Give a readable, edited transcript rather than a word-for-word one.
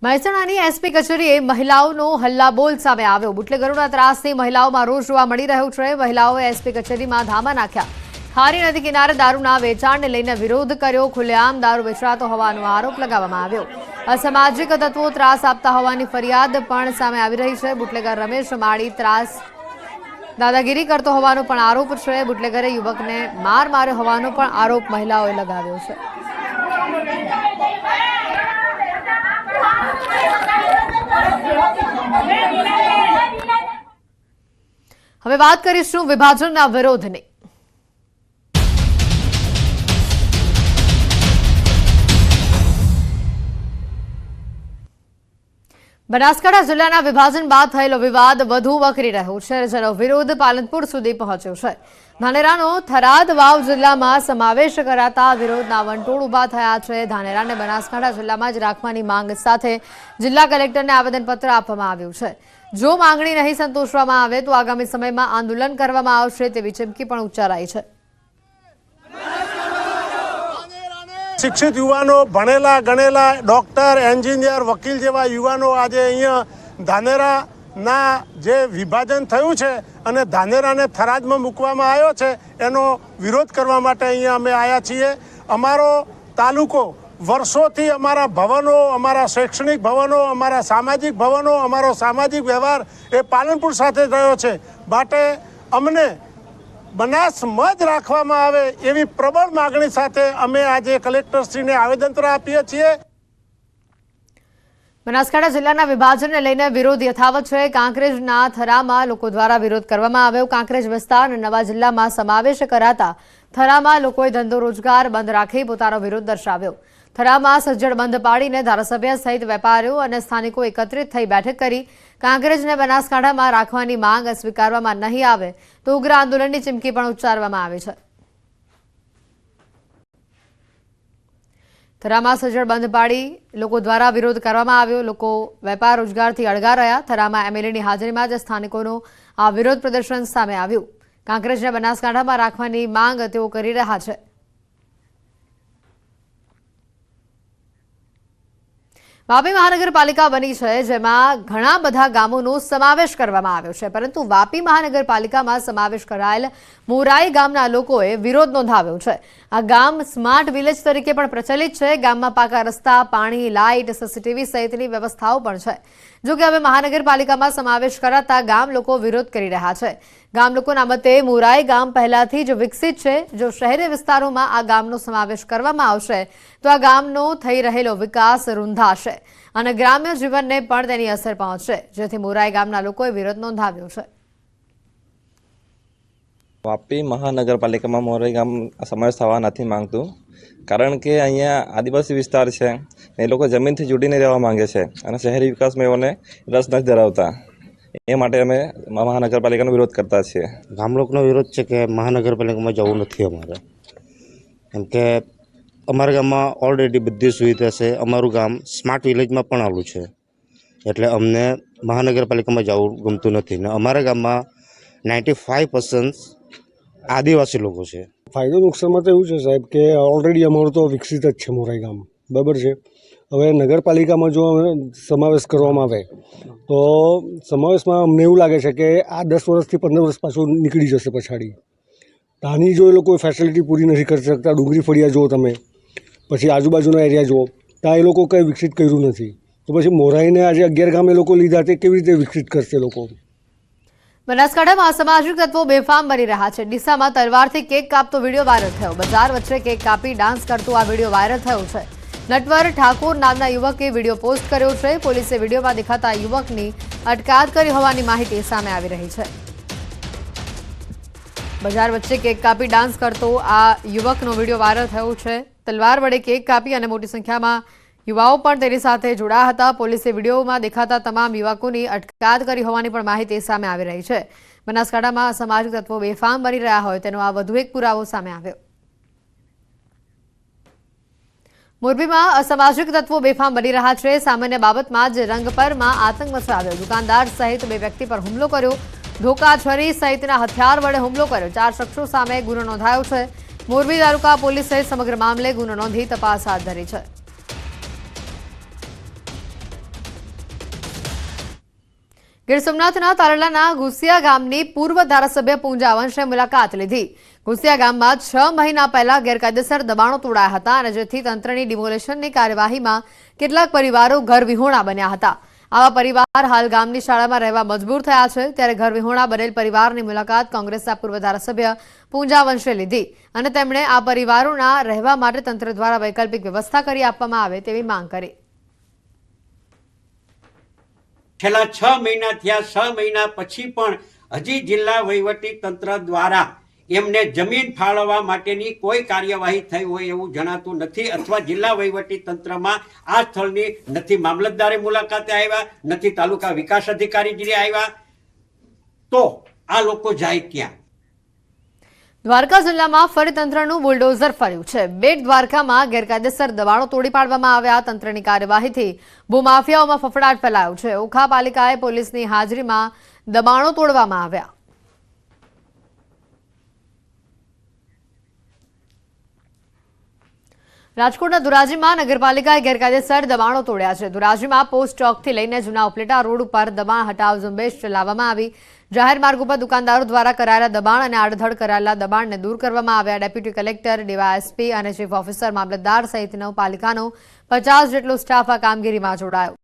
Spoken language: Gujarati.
મહેસાણાની એસપી કચેરીએ મહિલાઓનો હલ્લાબોલ સામે આવ્યો। બુટલેગરોના ત્રાસથી મહિલાઓમાં રોષ જોવા મળી રહ્યો છે। મહિલાઓએ એસપી કચેરીમાં ધામા નાખ્યા। ખારી નદી કિનારે દારૂના વેચાણને લઈને વિરોધ કર્યો। ખુલ્લેઆમ દારૂ વેચાતો હોવાનો આરોપ લગાવવામાં આવ્યો। અસામાજિક તત્વો ત્રાસ આપતા હોવાની ફરિયાદ પણ સામે આવી રહી છે। બુટલેગર રમેશ માળી ત્રાસ દાદાગીરી કરતો હોવાનો પણ આરોપ છે। બુટલેગરે યુવકને માર માર્યો હોવાનો પણ આરોપ મહિલાઓએ લગાવ્યો છે। હવે વાત કરીશું વિભાજનના વિરોધની। બનાસકાંઠા જિલ્લાના વિભાજન બાદ થયેલો વિવાદ વધુ વકરી રહ્યો છે, જેનો વિરોધ પાલનપુર સુધી પહોંચ્યો છે। ધાનેરાનો થરાદ વાવ જિલ્લામાં સમાવેશ કરાતા વિરોધના વંટોળ ઉભા થયા છે। ધાનેરાને બનાસકાંઠા જિલ્લામાં જ રાખવાની માંગ સાથે જિલ્લા કલેક્ટરને આવેદનપત્ર આપવામાં આવ્યું છે। જો માંગણી નહીં સંતોષવામાં આવે તો આગામી સમયમાં આંદોલન કરવામાં આવશે તેવી ચીમકી પણ ઉચ્ચારાઈ છે। શિક્ષિત યુવાનો, ભણેલા ગણેલા ડોક્ટર, એન્જિનિયર, વકીલ જેવા યુવાનો આજે અહીંયા ધાનેરાના જે વિભાજન થયું છે અને ધાનેરાને થરાદમાં મૂકવામાં આવ્યો છે એનો વિરોધ કરવા માટે અહીંયા અમે આવ્યા છીએ। અમારો તાલુકો વર્ષોથી અમારા ભવનો, અમારા શૈક્ષણિક ભવનો, અમારા સામાજિક ભવનો, અમારો સામાજિક વ્યવહાર એ પાલનપુર સાથે રહ્યો છે। માટે અમને બનાસમાં જ રાખવામાં આવે એવી પ્રબળ માગણી સાથે અમે આજે કલેક્ટરશ્રીને આવેદનપત્ર આપીએ છીએ। બનાસકાંઠા જિલ્લાના વિભાજનને લઈને વિરોધ યથાવત છે। કાંકરેજના થરામાં લોકો દ્વારા વિરોધ કરવામાં આવ્યો। કાંકરેજ વિસ્તાર નવા જિલ્લામાં સમાવેશ કરાતા થરામાં લોકોએ ધંધો રોજગાર બંધ રાખી પોતાનો વિરોધ દર્શાવ્યો। થરામાં સજ્જડ બંધ પાડીને ધારાસભ્ય સહિત વેપારીઓ અને સ્થાનિકો એકત્રિત થઈ બેઠક કરી। કાંકરેજને બનાસકાંઠામાં રાખવાની માંગ સ્વીકારવામાં નહીં આવે તો ઉગ્ર આંદોલનની ચીમકી પણ ઉચ્ચારવામાં આવી છે। થરામાં સજ્જડ બંધ પાડી લોકો દ્વારા વિરોધ કરવામાં આવ્યો। લોકો વેપાર રોજગારથી અળગા રહ્યા। થરામાં એમએલએની હાજરીમાં જ સ્થાનિકોનો આ વિરોધ પ્રદર્શન સામે આવ્યું। કાંકરેજને બનાસકાંઠામાં રાખવાની માંગ તેઓ કરી રહ્યા છે। વાપી મહાનગરપાલિકા બની છે, જેમાં ઘણા બધા ગામોનો સમાવેશ કરવામાં આવ્યો છે, પરંતુ વાપી મહાનગરપાલિકામાં સમાવેશ કરાયેલ મોરાઈ ગામના લોકોએ વિરોધ નોંધાવ્યો છે। આ ગામ સ્માર્ટ વિલેજ તરીકે પણ પ્રચલિત છે। ગામમાં પાકા રસ્તા, પાણી, લાઇટ, સીસીટીવી સહિતની વ્યવસ્થાઓ પણ છે। જો કે હવે મહાનગરપાલિકામાં સમાવેશ કરાતા ગામ લોકો વિરોધ કરી રહ્યા છે। ગામ લોકોના મતે મોરાઈ ગામ પહેલાથી જ વિકસિત છે। જો શહેરી વિસ્તારોમાં આ ગામનો સમાવેશ કરવામાં આવશે તો આ ગામનો થઈ રહેલો વિકાસ રૂંધાશે અને ગ્રામ્ય જીવનને પણ તેની અસર પહોંચશે, જેથી મોરાઈ ગામના લોકોએ વિરોધ નોંધાવ્યો છે। વાપી મહાનગરપાલિકામાં મોરાઈ ગામ સમાવેશ થવા નથી માંગતું, કારણ કે અહીંયા આદિવાસી વિસ્તાર છે। એ લોકો જમીનથી જોડીને રહેવા માંગે છે અને શહેરી વિકાસમાં એઓને રસ નથી ધરાવતા। એ માટે અમે મહાનગરપાલિકાનો વિરોધ કરતા છીએ। ગામ લોકોનો વિરોધ છે કે મહાનગરપાલિકામાં જવું નથી અમારે, કેમ કે અમારા ગામમાં ઓલરેડી બધી સુવિધા છે। અમારું ગામ સ્માર્ટ વિલેજમાં પણ આવેલું છે, એટલે અમને મહાનગરપાલિકામાં જવું ગમતું નથી ને અમારા ગામમાં 95% આદિવાસી લોકો છે। ફાયદો નુકસાનમાં તો એવું છે સાહેબ કે ઓલરેડી અમારું તો વિકસિત જ છે મોરાઈ ગામ, બરાબર છે। હવે નગરપાલિકામાં જો સમાવેશ કરવામાં આવે તો સમાવેશમાં અમને એવું લાગે છે કે આ 10 વર્ષથી 15 વર્ષ પાછું નીકળી જશે પછાડી। ત્યાંની જો એ લોકો ફેસિલિટી પૂરી નથી કરી શકતા, ડુંગરી ફળિયા જુઓ તમે, પછી આજુબાજુના એરિયા જુઓ, ત્યાં એ લોકો કંઈ વિકસિત કર્યું નથી, તો પછી મોરાઈને આજે 11 ગામ એ લોકો લીધા તે કેવી રીતે વિકસિત કરશે લોકો? બનાસકાંઠામાં અસામાજિક તત્વો બેફામ બની રહ્યા છે। ડીસામાં તલવારથી કેક કાપતો વિડીયો વાયરલ થયો। બજાર વચ્ચે કેક કાપી ડાન્સ કરતો આ વિડીયો વાયરલ થયો છે। નટવર ઠાકોર નામના યુવકે વિડીયો પોસ્ટ કર્યો છે। પોલીસે વિડીયોમાં દેખાતા યુવકની અટકાયત કરી હોવાની માહિતી સામે આવી રહી છે। બજાર વચ્ચે કેક કાપી ડાન્સ કરતો આ યુવકનો વિડીયો વાયરલ થયો છે। તલવાર વડે કેક કાપી અને મોટી સંખ્યામાં યુવાઓ પણ તેની સાથે જોડાયા હતા। પોલીસે વિડીયોમાં દેખાતા તમામ યુવકોની અટકાયત કરી હોવાની પણ માહિતી સામે આવી રહી છે। બનાસકાંઠામાં અસામાજિક તત્વો બેફામ બની રહ્યા હોય તેનો આ વધુ એક પુરાવો સામે આવ્યો। મોરબીમાં અસામાજિક તત્વો બેફામ બની રહ્યા છે। સામાન્ય બાબતમાં જ રંગપરમાં આતંક મચાવ્યો। દુકાનદાર સહિત 2 વ્યક્તિ પર હુમલો કર્યો। ધોકા, છરી સહિતના હથિયાર વડે હુમલો કર્યો। 4 શખ્સો સામે ગુનો નોંધાયો છે। મોરબી તાલુકા પોલીસે સમગ્ર મામલે ગુનો નોંધી તપાસ હાથ ધરી છે। ગીર સોમનાથના તારલાના ઘુસિયા ગામની પૂર્વ ધારાસભ્ય પૂંજા વંશે મુલાકાત લીધી. ઘુસિયા ગામમાં 6 મહિના પહેલા ગેરકાયદેસર દબાણો તોડાયા હતા અને જેથી તંત્રની ડિમોલેશનની કાર્યવાહીમાં કેટલાક પરિવારો ઘર વિહોણા બન્યા હતા. આવા પરિવાર હાલ ગામની શાળામાં રહેવા મજબૂર થયા છે. ત્યારે ઘર વિહોણા બનેલ પરિવારની મુલાકાત કોંગ્રેસના પૂર્વ ધારાસભ્ય પૂંજા વંશે લીધી અને તેમણે આ પરિવારોના રહેવા માટે તંત્ર દ્વારા વૈકલ્પિક વ્યવસ્થા કરી આપવામાં આવે તેવી માંગ કરી. છેલ્લા 6 મહિના થયા, 6 મહિના પછી પણ હજી જિલ્લા વહીવટી તંત્ર દ્વારા એમને જમીન ફાળવવા માટેની કોઈ કાર્યવાહી થઈ હોય એવું જણાતું નથી, અથવા જિલ્લા વહીવટી તંત્રમાં આ સ્થળની નથી મામલતદારે મુલાકાતે આવ્યા, નથી તાલુકા વિકાસ અધિકારીજી આવ્યા, તો આ લોકો જાય ક્યાં? દ્વારકા જિલ્લામાં ફરી તંત્રનું બુલડોઝર ફર્યું છે. બેટ દ્વારકામાં ગેરકાયદેસર દબાણો તોડી પાડવામાં આવ્યા. તંત્રની કાર્યવાહીથી ભૂમાફિયાઓમાં ફફડાટ ફેલાયો છે. ઓખા પાલિકાએ પોલીસની હાજરીમાં દબાણો તોડવામાં આવ્યા. રાજકોટના ધોરાજીમાં નગરપાલિકાએ ગેરકાયદેસર દબાણો તોડ્યા છે. ધોરાજીમાં પોસ્ટ ચોકથી લઈને જૂના ઉપલેટા રોડ ઉપર દબાણ હટાવ ઝુંબેશ ચલાવવામાં આવી. જાહેર માર્ગ ઉપર દુકાનદારો દ્વારા કરાયેલા દબાણ અને આડધડ કરાયેલા દબાણને દૂર કરવામાં આવ્યા. ડેપ્યુટી કલેક્ટર, ડીવાયએસપી અને ચીફ ઓફિસર, મામલતદાર સહિત 9 પાલિકાનો 50 જેટલો સ્ટાફ આ કામગીરીમાં જોડાયો.